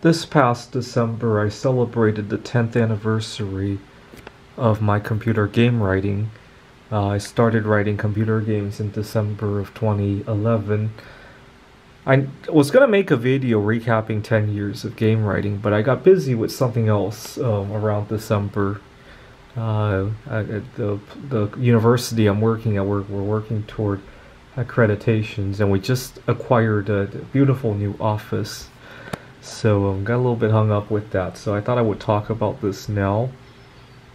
This past December, I celebrated the 10th anniversary of my computer game writing. I started writing computer games in December of 2011. I was going to make a video recapping 10 years of game writing, but I got busy with something else around December. At the university I'm working at, we're working toward accreditations, and we just acquired a beautiful new office. So got a little bit hung up with that, so I thought I would talk about this now.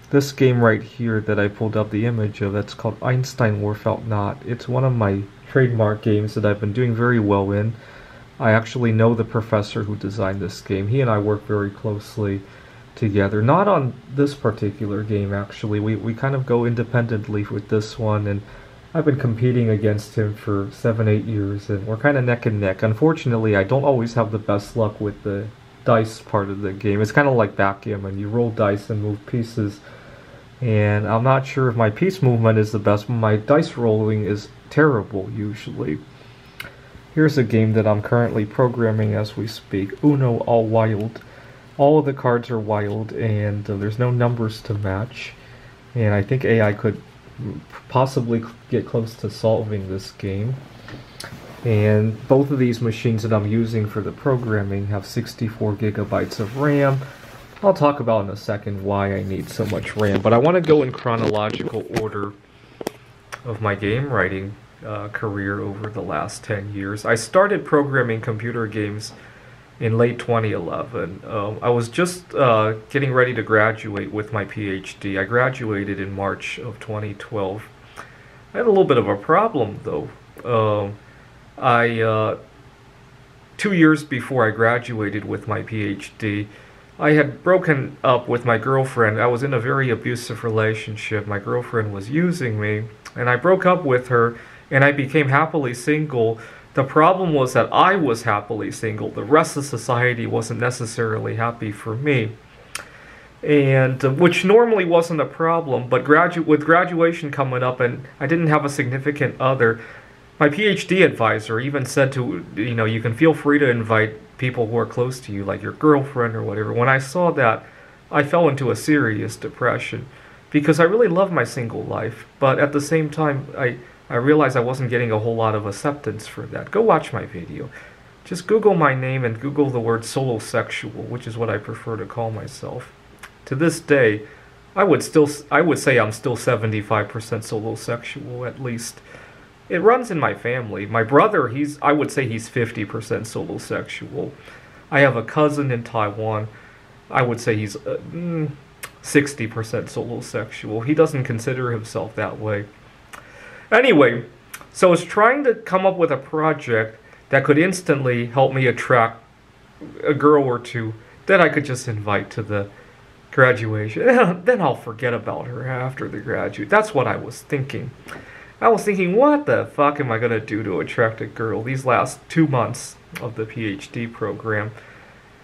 This game right here that I pulled up the image of, that's called Einstein Not. It's one of my trademark games that I've been doing very well in. I actually know the professor who designed this game. He and I work very closely together. Not on this particular game, actually. We kind of go independently with this one, and I've been competing against him for 7-8 years, and we're kind of neck and neck. Unfortunately, I don't always have the best luck with the dice part of the game. It's kind of like backgammon. You roll dice and move pieces, and I'm not sure if my piece movement is the best, but my dice rolling is terrible, usually. Here's a game that I'm currently programming as we speak. Uno All Wild. All of the cards are wild, and there's no numbers to match. And I think AI could possibly get close to solving this game. And both of these machines that I'm using for the programming have 64 gigabytes of RAM. I'll talk about in a second why I need so much RAM, but I want to go in chronological order of my game writing career over the last 10 years. I started programming computer games in late 2011. I was just getting ready to graduate with my PhD. I graduated in March of 2012. I had a little bit of a problem, though. 2 years before I graduated with my PhD, I had broken up with my girlfriend. I was in a very abusive relationship. My girlfriend was using me, and I broke up with her, and I became happily single. The problem was that I was happily single. The rest of society wasn't necessarily happy for me, and which normally wasn't a problem, but with graduation coming up and I didn't have a significant other, my PhD advisor even said you can feel free to invite people who are close to you, like your girlfriend or whatever. When I saw that, I fell into a serious depression because I really love my single life, but at the same time, I realized I wasn't getting a whole lot of acceptance for that. Go watch my video. Just Google my name and Google the word solosexual, which is what I prefer to call myself. To this day, I would say I'm still 75% solosexual, at least. It runs in my family. My brother, I would say he's 50% solosexual. I have a cousin in Taiwan. I would say he's 60% solosexual. He doesn't consider himself that way. Anyway, so I was trying to come up with a project that could instantly help me attract a girl or two that I could just invite to the graduation. Then I'll forget about her after the graduate. That's what I was thinking. I was thinking, what the fuck am I going to do to attract a girl these last 2 months of the PhD program?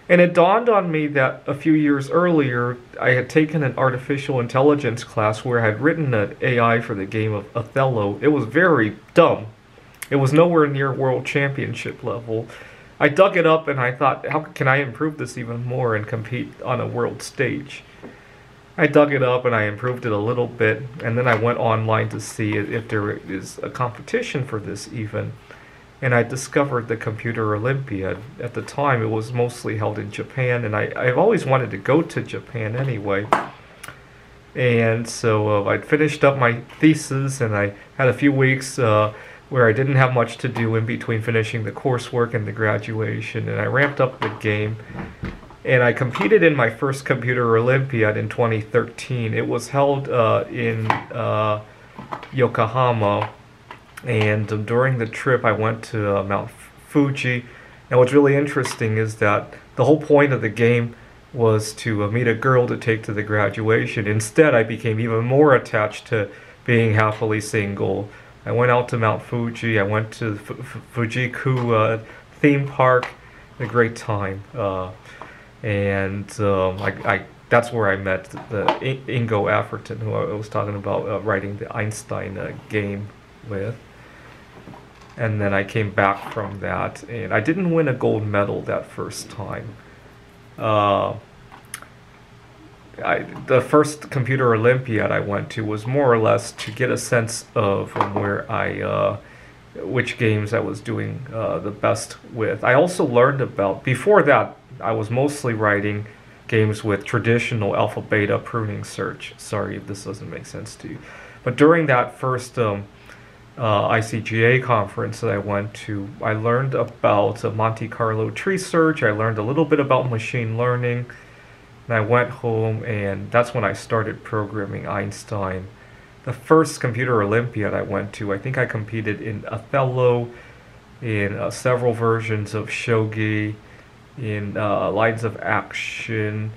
And it dawned on me that a few years earlier, I had taken an artificial intelligence class where I had written an AI for the game of Othello. It was very dumb. It was nowhere near world championship level. I dug it up and I thought, how can I improve this even more and compete on a world stage? I dug it up and I improved it a little bit, and then I went online to see if there is a competition for this even. And I discovered the Computer Olympiad. At the time, it was mostly held in Japan, and I've always wanted to go to Japan anyway. And so I'd finished up my thesis, and I had a few weeks where I didn't have much to do in between finishing the coursework and the graduation, and I ramped up the game. And I competed in my first Computer Olympiad in 2013. It was held in Yokohama. And during the trip, I went to Mount Fuji. And what's really interesting is that the whole point of the game was to meet a girl to take to the graduation. Instead, I became even more attached to being happily single. I went out to Mount Fuji. I went to Fujiku theme park. A great time. That's where I met the Ingo Afferton, who I was talking about writing the Einstein game with. And then I came back from that, and I didn't win a gold medal that first time. uh, the first computer Olympiad I went to was more or less to get a sense of where which games I was doing the best with. I also learned about, before that, I was mostly writing games with traditional alpha beta pruning search. Sorry if this doesn't make sense to you. But during that first ICGA conference that I went to, I learned about Monte Carlo tree search. I learned a little bit about machine learning. And I went home, and that's when I started programming Einstein. The first computer Olympiad I went to, I think I competed in Othello, in several versions of shogi, in lines of action,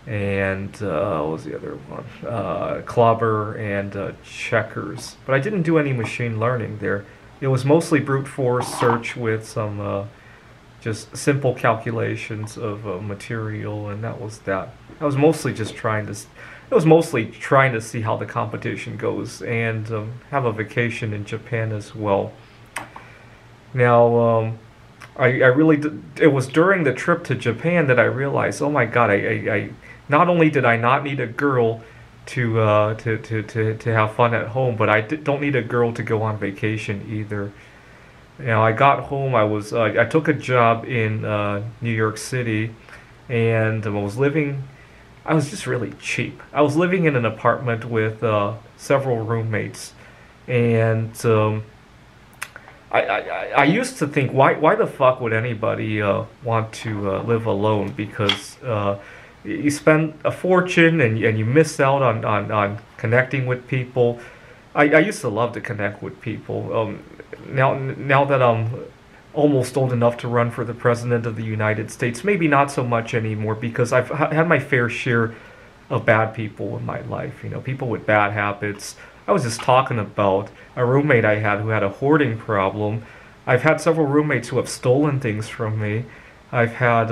and what was the other one? Clobber and checkers. But I didn't do any machine learning there. It was mostly brute force search with some just simple calculations of material, and that was that. I was mostly just trying to. It was mostly trying to see how the competition goes, and have a vacation in Japan as well. Now, I really did, it was during the trip to Japan that I realized, oh my God, I not only did I not need a girl to have fun at home, but don't need a girl to go on vacation either. You know, I got home. I took a job in New York City, and I was just really cheap. I was living in an apartment with several roommates, and I used to think, why the fuck would anybody want to live alone? Because you spend a fortune, and you miss out on connecting with people. I used to love to connect with people. Now that I'm almost old enough to run for the president of the United States, maybe not so much anymore, because I've had my fair share of bad people in my life. You know, people with bad habits. I was just talking about a roommate I had who had a hoarding problem. I've had several roommates who have stolen things from me. I've had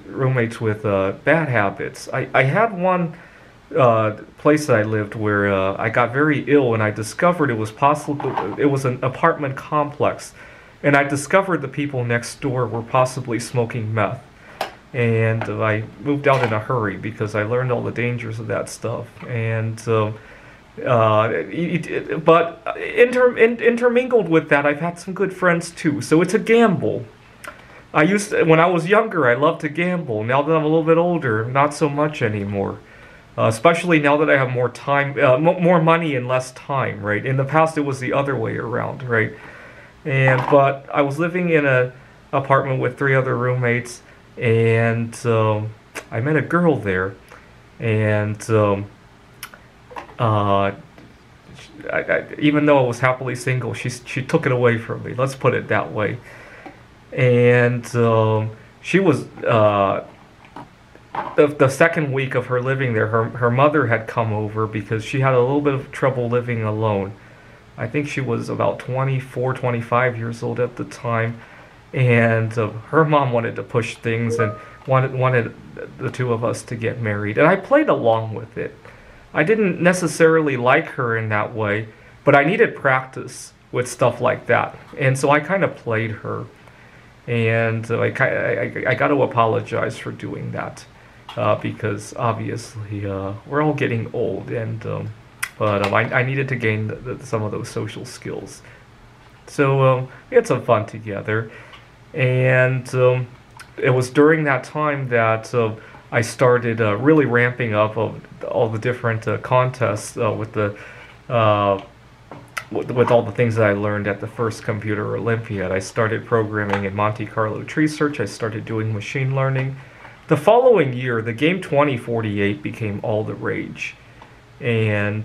roommates with bad habits. I had one place that I lived where I got very ill, and I discovered it was possible. It was an apartment complex, and I discovered the people next door were possibly smoking meth. And I moved out in a hurry because I learned all the dangers of that stuff. And but intermingled with that, I've had some good friends too. So it's a gamble. When I was younger, I loved to gamble. Now that I'm a little bit older, not so much anymore. Especially now that I have more time, more money and less time, right? In the past, it was the other way around, right? But I was living in an apartment with 3 other roommates, and I met a girl there, and even though I was happily single, she took it away from me. Let's put it that way. And she was. The second week of her living there, her mother had come over because she had a little bit of trouble living alone. I think she was about 24, 25 years old at the time, and her mom wanted to push things and wanted the 2 of us to get married. And I played along with it. I didn't necessarily like her in that way, but I needed practice with stuff like that, and so I kind of played her. And I got to apologize for doing that. Because obviously we're all getting old, and but I needed to gain some of those social skills. So we had some fun together, and it was during that time that I started really ramping up all the different contests with all the things that I learned at the first computer Olympiad. I started programming in Monte Carlo tree search. I started doing machine learning. The following year, the game 2048 became all the rage, and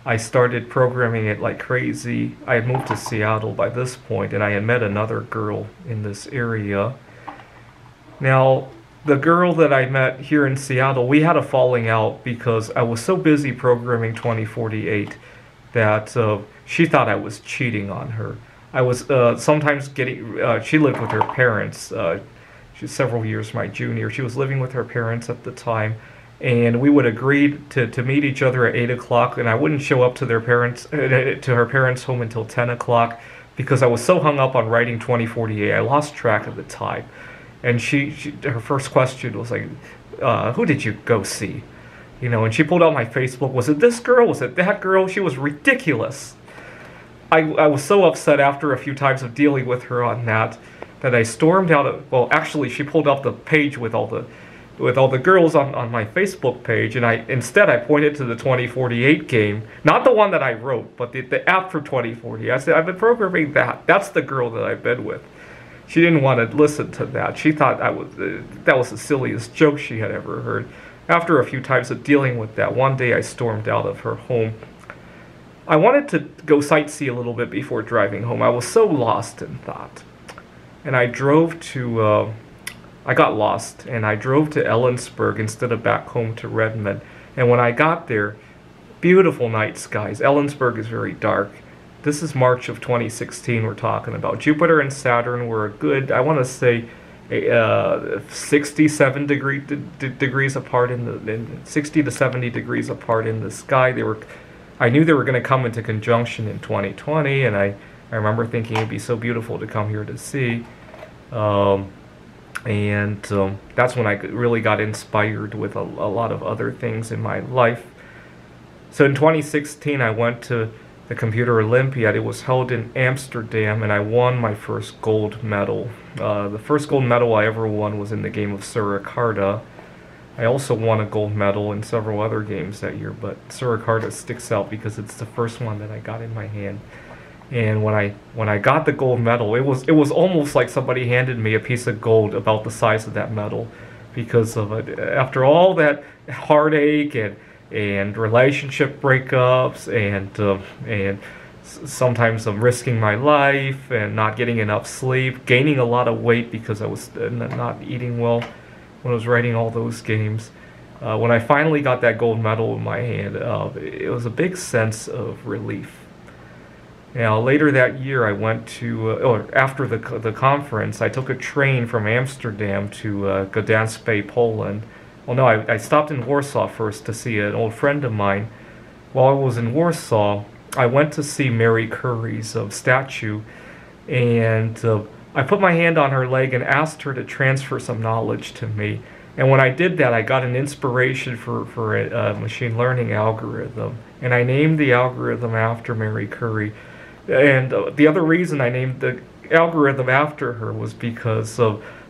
I started programming it like crazy. I had moved to Seattle by this point, and I had met another girl in this area. Now, the girl that I met here in Seattle, we had a falling out because I was so busy programming 2048 that she thought I was cheating on her. I was sometimes she lived with her parents. She's several years my junior. She was living with her parents at the time, and we would agree to meet each other at 8 o'clock, and I wouldn't show up to her parents' home until 10 o'clock because I was so hung up on writing 2048, I lost track of the time. and her first question was like, "Who did you go see?" And she pulled out my Facebook. Was it this girl? Was it that girl? She was ridiculous. I was so upset after a few times of dealing with her on that I stormed out of, well, actually she pulled up the page with all the girls on my Facebook page, and I pointed to the 2048 game, not the one that I wrote, but the app for 2040. I said, I've been programming that. That's the girl that I've been with. She didn't want to listen to that. She thought that was the silliest joke she had ever heard. After a few times of dealing with that, one day I stormed out of her home. I wanted to go sightsee a little bit before driving home. I was so lost in thought. And I got lost, and I drove to Ellensburg instead of back home to Redmond. And when I got there, beautiful night skies. Ellensburg is very dark. This is March of 2016 we're talking about. Jupiter and Saturn were a good, I want to say, 67 degrees apart 60 to 70 degrees apart in the sky. I knew they were going to come into conjunction in 2020, and I remember thinking it'd be so beautiful to come here to see. That's when I really got inspired with a lot of other things in my life. So in 2016, I went to the Computer Olympiad. It was held in Amsterdam, and I won my first gold medal. The first gold medal I ever won was in the game of Surakarta. I also won a gold medal in several other games that year, but Surakarta sticks out because it's the first one that I got in my hand. And when I got the gold medal, it was almost like somebody handed me a piece of gold about the size of that medal, because of it. After all that heartache and relationship breakups and sometimes I'm risking my life and not getting enough sleep, gaining a lot of weight because I was not eating well when I was writing all those games. When I finally got that gold medal in my hand, it was a big sense of relief. Now, later that year, I went to, after the conference, I took a train from Amsterdam to Gdańsk, Poland. Well, no, I stopped in Warsaw first to see an old friend of mine. While I was in Warsaw, I went to see Mary Curie's statue, and I put my hand on her leg and asked her to transfer some knowledge to me. And when I did that, I got an inspiration for a machine learning algorithm. And I named the algorithm after Mary Curie. And the other reason I named the algorithm after her was because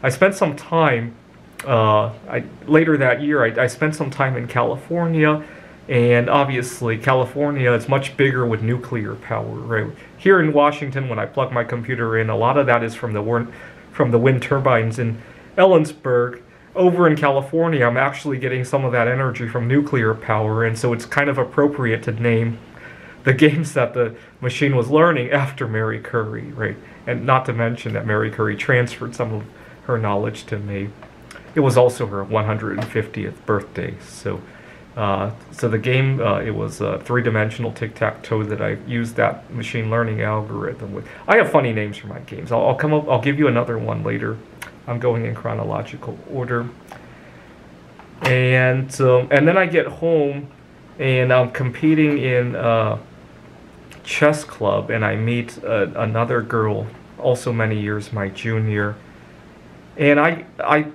I spent some time, later that year, I spent some time in California. And obviously, California is much bigger with nuclear power, right? Here in Washington, when I plug my computer in, a lot of that is from the wind turbines in Ellensburg. Over in California, I'm actually getting some of that energy from nuclear power, and so it's kind of appropriate to name the games that the machine was learning after Mary Curie, right? And not to mention that Mary Curie transferred some of her knowledge to me. It was also her 150th birthday, so the game, it was a three-dimensional tic-tac-toe that I used that machine learning algorithm with. I have funny names for my games. I'll give you another one later. I'm going in chronological order. And then I get home, and I'm competing in a chess club, and I meet another girl, also many years my junior, and I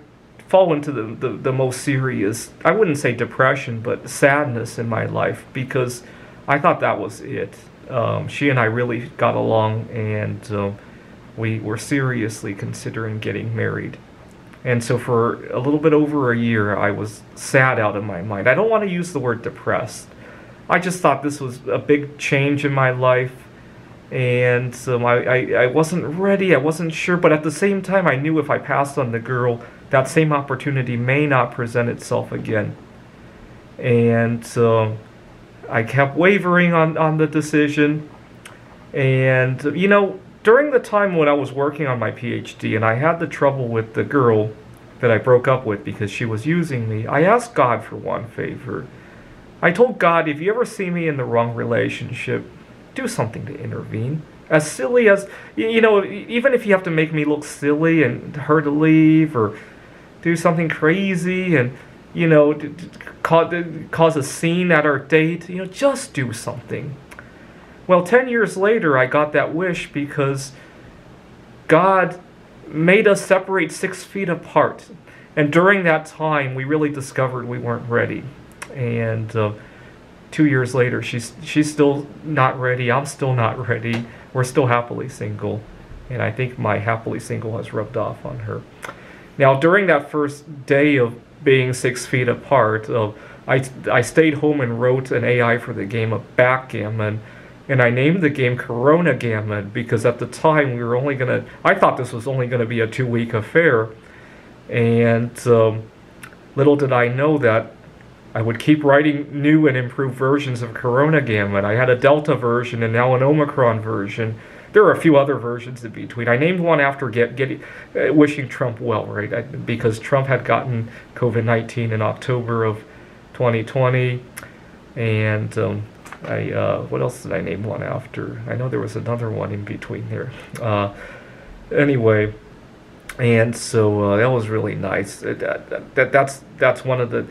fall into the most serious, I wouldn't say depression, but sadness in my life, because I thought that was it. She and I really got along, and we were seriously considering getting married. And so for a little bit over a year, I was sad out of my mind. I don't want to use the word depressed. I just thought this was a big change in my life, and I wasn't ready, I wasn't sure, but at the same time, I knew if I passed on the girl, that same opportunity may not present itself again. And I kept wavering on the decision. And, during the time when I was working on my PhD and I had the trouble with the girl that I broke up with because she was using me, I asked God for one favor. I told God, if you ever see me in the wrong relationship, do something to intervene. As silly as, even if you have to make me look silly and her to leave, or do something crazy and, cause a scene at our date, just do something. Well, 10 years later, I got that wish because God made us separate 6 feet apart. And during that time, we really discovered we weren't ready. And 2 years later, she's still not ready. I'm still not ready. We're still happily single. And I think my happily single has rubbed off on her. Now, during that first day of being 6 feet apart, I stayed home and wrote an AI for the game of backgammon. And I named the game Corona Gammon because at the time I thought this was only going to be a 2-week affair. And little did I know that I would keep writing new and improved versions of Corona Gammon. I had a Delta version and now an Omicron version. There are a few other versions in between. I named one after wishing Trump well, right? Because Trump had gotten COVID-19 in October of 2020. And what else did I name one after? I know there was another one in between there. Anyway, and so that was really nice. That's one of the.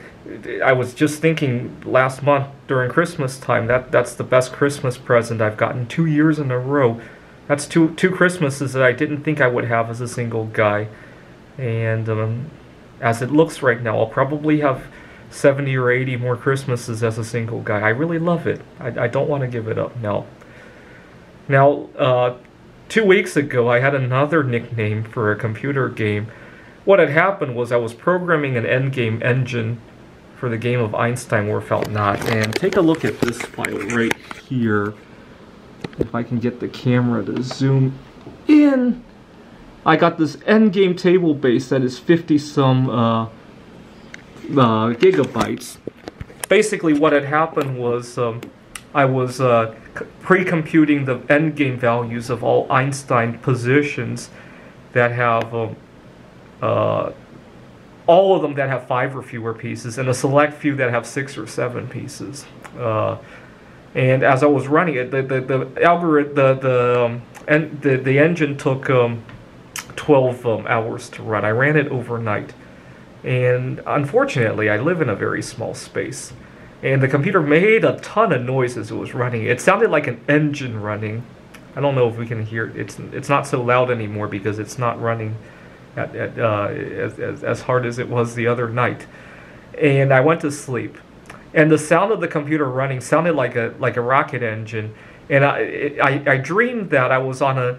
I was just thinking last month during Christmas time that's the best Christmas present I've gotten 2 years in a row. That's two Christmases that I didn't think I would have as a single guy, and as it looks right now, I'll probably have 70 or 80 more Christmases as a single guy. I really love it. I don't want to give it up now. Now, 2 weeks ago, I had another nickname for a computer game. What had happened was I was programming an endgame engine for the game of Einstein Interstellar. And take a look at this file right here. If I can get the camera to zoom in. I got this endgame table base that is 50-some gigabytes. Basically, what had happened was I was pre-computing the endgame values of all Einstein positions that have all of them that have 5 or fewer pieces, and a select few that have 6 or 7 pieces. And as I was running it, the algorithm, the engine took 12 hours to run. I ran it overnight. And unfortunately, I live in a very small space. And the computer made a ton of noise as it was running. It sounded like an engine running. I don't know if we can hear it. It's not so loud anymore because it's not running as hard as it was the other night. And I went to sleep. And the sound of the computer running sounded like a rocket engine. And I dreamed that I was on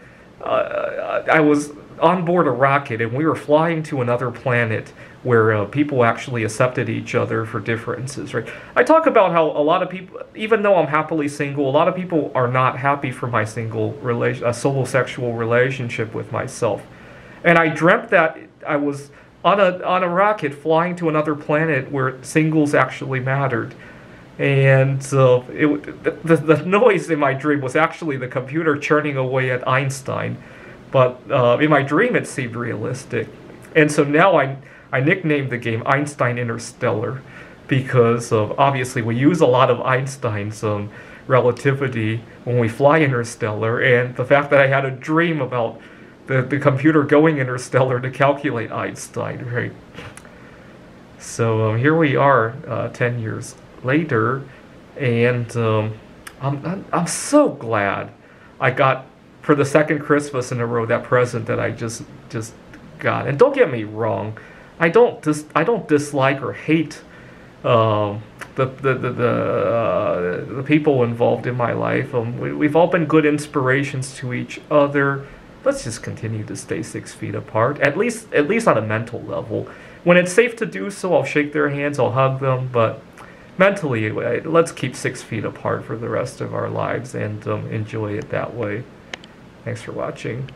board a rocket and we were flying to another planet where people actually accepted each other for differences, right? I talk about how a lot of people, even though I'm happily single, a lot of people are not happy for my solo sexual relationship with myself. And I dreamt that I was on a rocket flying to another planet where singles actually mattered. And the noise in my dream was actually the computer churning away at Einstein. But in my dream, it seemed realistic. And so now I nicknamed the game Einstein Interstellar because obviously we use a lot of Einstein's relativity when we fly interstellar, and the fact that I had a dream about the computer going interstellar to calculate Einstein, right? So here we are 10 years later, and I'm so glad I got, for the second Christmas in a row, that present that I just got. And don't get me wrong, I don't dislike or hate the people involved in my life. We've all been good inspirations to each other. Let's just continue to stay 6 feet apart, at least on a mental level. When it's safe to do so, I'll shake their hands, I'll hug them, but mentally, let's keep 6 feet apart for the rest of our lives and enjoy it that way. Thanks for watching.